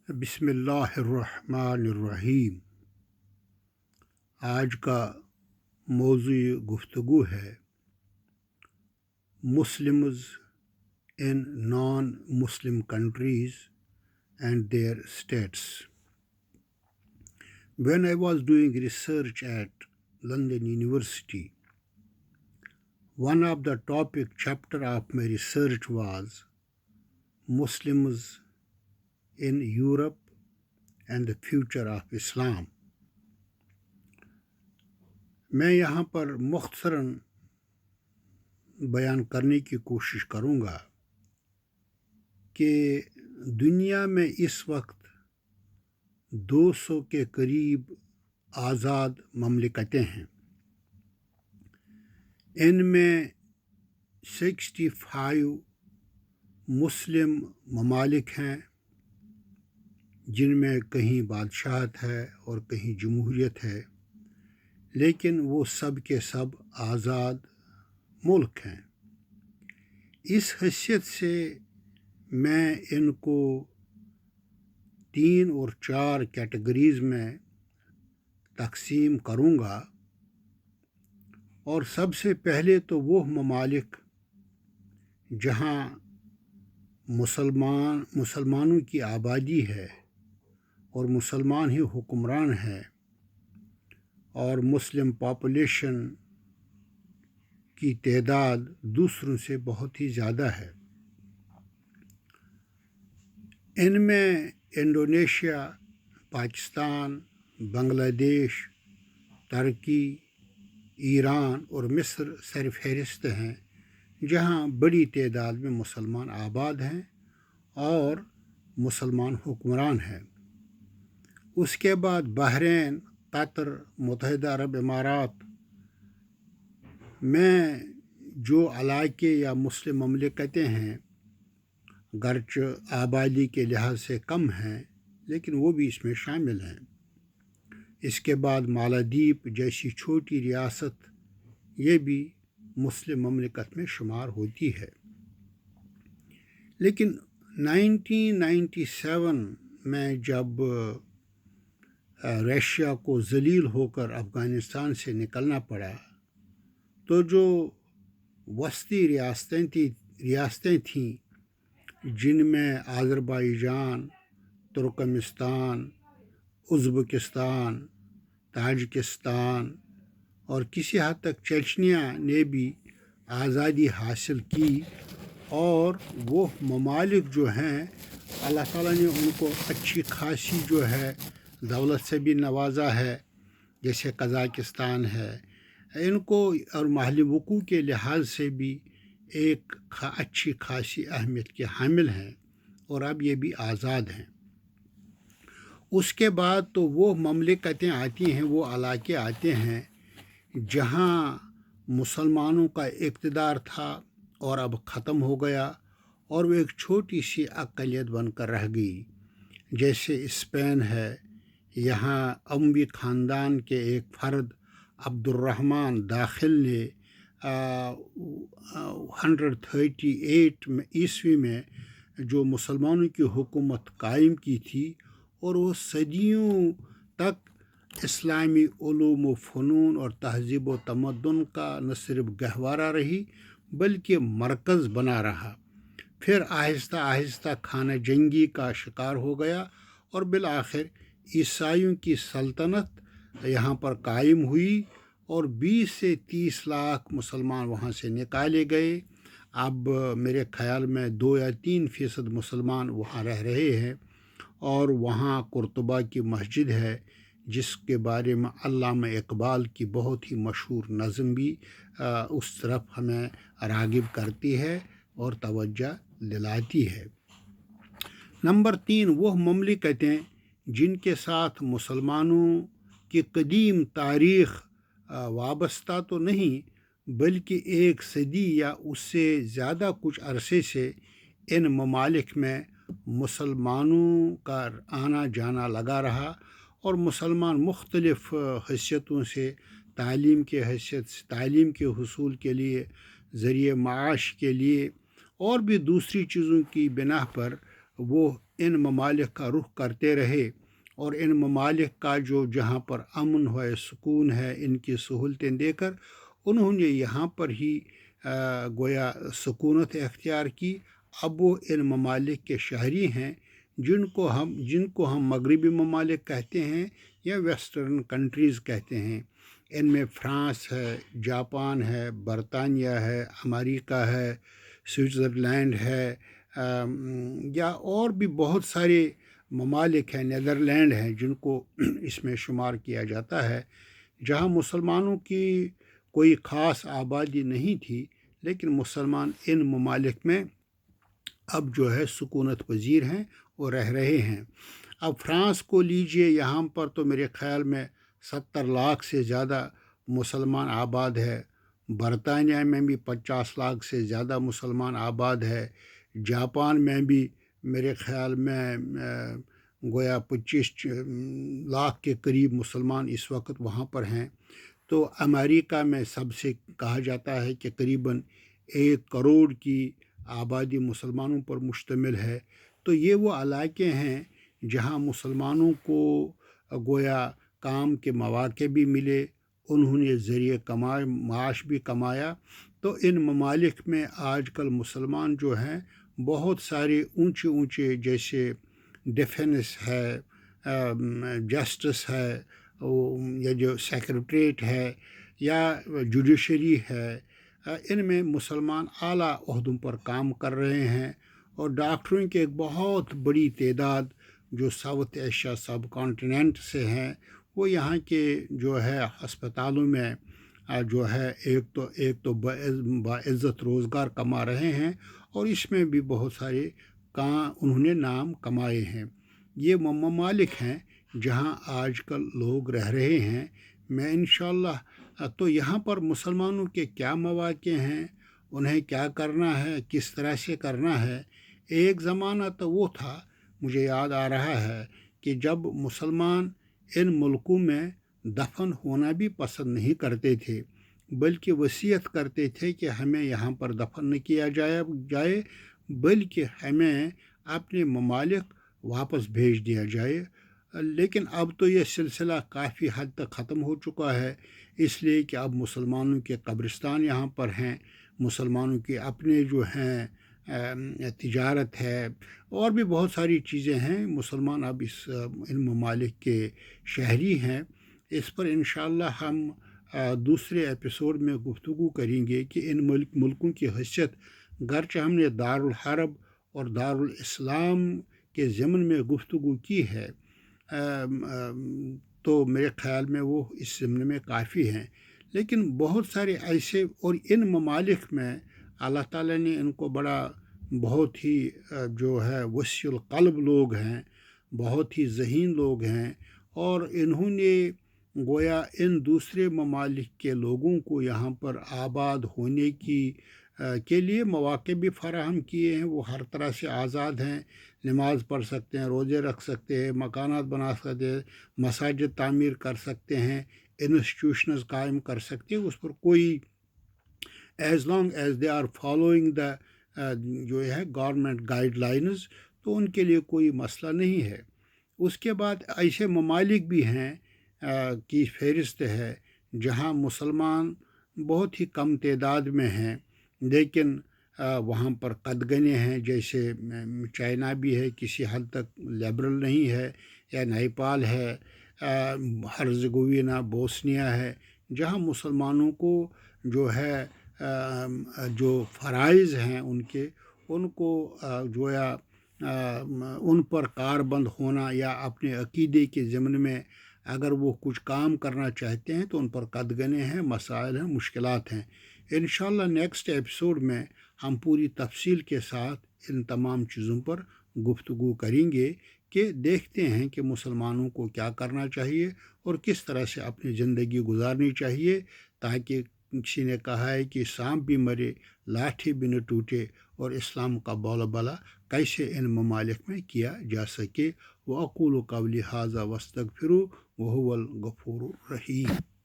بسم اللہ الرحمن الرحیم۔ آج کا موضوع گفتگو ہے Muslims in non Muslim countries and their status. When I was doing research at London University, one of the topic chapter of my research was Muslims in Europe and the future of Islam۔ میں یہاں پر مختصراً بیان کرنے کی کوشش کروں گا کہ دنیا میں اس وقت 200 کے قریب آزاد مملکتیں ہیں۔ ان میں 65 مسلم ممالک ہیں جن میں کہیں بادشاہت ہے اور کہیں جمہوریت ہے، لیکن وہ سب کے سب آزاد ملک ہیں۔ اس حیثیت سے میں ان کو 3 اور 4 کیٹیگریز میں تقسیم کروں گا، اور سب سے پہلے تو وہ ممالک جہاں مسلمانوں کی آبادی ہے اور مسلمان ہی حکمران ہے اور مسلم پاپولیشن کی تعداد دوسروں سے بہت ہی زیادہ ہے۔ ان میں انڈونیشیا، پاکستان، بنگلہ دیش، ترکی، ایران اور مصر سر فہرست ہیں، جہاں بڑی تعداد میں مسلمان آباد ہیں اور مسلمان حکمران ہیں۔ اس کے بعد بحرین، قطر، متحدہ عرب امارات میں جو علاقے یا مسلم مملکتیں ہیں، گرچہ آبادی کے لحاظ سے کم ہیں لیکن وہ بھی اس میں شامل ہیں۔ اس کے بعد مالدیپ جیسی چھوٹی ریاست، یہ بھی مسلم مملکت میں شمار ہوتی ہے۔ لیکن 1997 میں جب رشیا کو ذلیل ہو کر افغانستان سے نکلنا پڑا، تو جو وسطی ریاستیں تھیں جن میں آذربائیجان، ترکمستان، ازبکستان، تاجکستان اور کسی حد تک چچنیا نے بھی آزادی حاصل کی، اور وہ ممالک جو ہیں اللہ تعالیٰ نے ان کو اچھی خاصی جو ہے دولت سے بھی نوازا ہے، جیسے قزاقستان ہے، ان کو اور محل وقوع کے لحاظ سے بھی ایک اچھی خاصی اہمیت کے حامل ہیں، اور اب یہ بھی آزاد ہیں۔ اس کے بعد تو وہ مملکتیں آتی ہیں، وہ علاقے آتے ہیں جہاں مسلمانوں کا اقتدار تھا اور اب ختم ہو گیا، اور وہ ایک چھوٹی سی اقلیت بن کر رہ گئی، جیسے اسپین ہے۔ یہاں اموی خاندان کے ایک فرد عبد الرحمن داخل نے 138 عیسوی میں جو مسلمانوں کی حکومت قائم کی تھی، اور وہ صدیوں تک اسلامی علوم و فنون اور تہذیب و تمدن کا نہ صرف گہوارہ رہی بلکہ مرکز بنا رہا۔ پھر آہستہ آہستہ خانہ جنگی کا شکار ہو گیا، اور بالآخر عیسائیوں کی سلطنت یہاں پر قائم ہوئی، اور 20 سے 30 لاکھ مسلمان وہاں سے نکالے گئے۔ اب میرے خیال میں 2 یا 3% مسلمان وہاں رہ رہے ہیں، اور وہاں قرطبہ کی مسجد ہے جس کے بارے میں علامہ اقبال کی بہت ہی مشہور نظم بھی اس طرف ہمیں راغب کرتی ہے اور توجہ دلاتی ہے۔ نمبر 3، وہ مملکتیں جن کے ساتھ مسلمانوں کی قدیم تاریخ وابستہ تو نہیں بلکہ 1 صدی یا اس سے زیادہ کچھ عرصے سے ان ممالک میں مسلمانوں کا آنا جانا لگا رہا، اور مسلمان مختلف حیثیتوں سے تعلیم کے حیثیت سے، تعلیم کے حصول کے لیے، ذریعہ معاش کے لیے اور بھی دوسری چیزوں کی بنا پر وہ ان ممالک کا رخ کرتے رہے اور ان ممالک کا جو جہاں پر امن ہے سکون ہے ان کی سہولتیں دے کر انہوں نے یہاں پر ہی گویا سکونت اختیار کی۔ اب وہ ان ممالک کے شہری ہیں جن کو ہم مغربی ممالک کہتے ہیں یا ویسٹرن کنٹریز کہتے ہیں۔ ان میں فرانس ہے، جاپان ہے، برطانیہ ہے، امریکہ ہے، سوئٹزرلینڈ ہے، یا اور بھی بہت سارے ممالک ہیں، نیدرلینڈ ہیں جن کو اس میں شمار کیا جاتا ہے، جہاں مسلمانوں کی کوئی خاص آبادی نہیں تھی، لیکن مسلمان ان ممالک میں اب جو ہے سکونت پذیر ہیں اور رہ رہے ہیں۔ اب فرانس کو لیجئے، یہاں پر تو میرے خیال میں 70 لاکھ سے زیادہ مسلمان آباد ہے۔ برطانیہ میں بھی 50 لاکھ سے زیادہ مسلمان آباد ہے۔ جاپان میں بھی میرے خیال میں گویا 25 لاکھ کے قریب مسلمان اس وقت وہاں پر ہیں۔ تو امریکہ میں سب سے کہا جاتا ہے کہ قریباً 1 کروڑ کی آبادی مسلمانوں پر مشتمل ہے۔ تو یہ وہ علاقے ہیں جہاں مسلمانوں کو گویا کام کے مواقع بھی ملے، انہوں نے ذریعہ معاش بھی کمایا۔ تو ان ممالک میں آج کل مسلمان جو ہیں بہت سارے اونچے جیسے ڈیفنس ہے، جسٹس ہے، یا جو سیکرٹریٹ ہے یا جوڈیشری ہے، ان میں مسلمان اعلیٰ عہدوں پر کام کر رہے ہیں۔ اور ڈاکٹروں کی ایک بہت بڑی تعداد جو ساؤتھ ایشیا سب کانٹیننٹ سے ہیں، وہ یہاں کے جو ہے ہسپتالوں میں جو ہے ایک تو باعزت روزگار کما رہے ہیں، اور اس میں بھی بہت سارے انہوں نے نام کمائے ہیں۔ یہ ممالک ہیں جہاں آج کل لوگ رہ رہے ہیں۔ میں انشاءاللہ تو یہاں پر مسلمانوں کے کیا مواقع ہیں، انہیں کیا کرنا ہے، کس طرح سے کرنا ہے۔ ایک زمانہ تو وہ تھا، مجھے یاد آ رہا ہے کہ جب مسلمان ان ملکوں میں دفن ہونا بھی پسند نہیں کرتے تھے، بلکہ وصیت کرتے تھے کہ ہمیں یہاں پر دفن نہ کیا جائے بلکہ ہمیں اپنے ممالک واپس بھیج دیا جائے۔ لیکن اب تو یہ سلسلہ کافی حد تک ختم ہو چکا ہے، اس لیے کہ اب مسلمانوں کے قبرستان یہاں پر ہیں، مسلمانوں کے اپنے جو ہیں تجارت ہے، اور بھی بہت ساری چیزیں ہیں۔ مسلمان اب ان ممالک کے شہری ہیں۔ اس پر انشاءاللہ ہم دوسرے ایپیسوڈ میں گفتگو کریں گے کہ ان ملکوں کی حیثیت، گرچہ ہم نے دارالحرب اور دارالاسلام کے ضمن میں گفتگو کی ہے، تو میرے خیال میں وہ اس ضمن میں کافی ہیں، لیکن بہت سارے ایسے اور ان ممالک میں اللہ تعالیٰ نے ان کو بہت ہی جو ہے وسیع القلب لوگ ہیں، بہت ہی ذہین لوگ ہیں، اور انہوں نے گویا ان دوسرے ممالک کے لوگوں کو یہاں پر آباد ہونے کے لیے مواقع بھی فراہم کیے ہیں۔ وہ ہر طرح سے آزاد ہیں، نماز پڑھ سکتے ہیں، روزے رکھ سکتے ہیں، مکانات بنا سکتے ہیں، مساجد تعمیر کر سکتے ہیں، انسٹیٹیوشنز قائم کر سکتے ہیں۔ اس پر کوئی as long as they are following the جو ہے گورنمنٹ گائیڈ لائنز، تو ان کے لیے کوئی مسئلہ نہیں ہے۔ اس کے بعد ایسے ممالک بھی ہیں کی فہرست ہے جہاں مسلمان بہت ہی کم تعداد میں ہیں، لیکن وہاں پر قدغنے ہیں، جیسے چائنا بھی ہے، کسی حد تک لبرل نہیں ہے، یا نیپال ہے، ہرزگووینا، بوسنیا ہے، جہاں مسلمانوں کو جو ہے جو فرائض ہیں ان کو جو یا ان پر کاربند ہونا یا اپنے عقیدے کے ضمن میں اگر وہ کچھ کام کرنا چاہتے ہیں تو ان پر قدغنے ہیں، مسائل ہیں، مشکلات ہیں۔ انشاءاللہ نیکسٹ ایپیسوڈ میں ہم پوری تفصیل کے ساتھ ان تمام چیزوں پر گفتگو کریں گے کہ دیکھتے ہیں کہ مسلمانوں کو کیا کرنا چاہیے اور کس طرح سے اپنی زندگی گزارنی چاہیے، تاکہ کسی نے کہا ہے کہ سانپ بھی مرے، لاٹھی بھی نہ ٹوٹے، اور اسلام کا بولا بالا کیسے ان ممالک میں کیا جا سکے۔ وَأَقُولُ قَوْلِي هَذَا وَاسْتَغْفِرُوهُ وَهُوَ الْغَفُورُ الرَّحِيمُ۔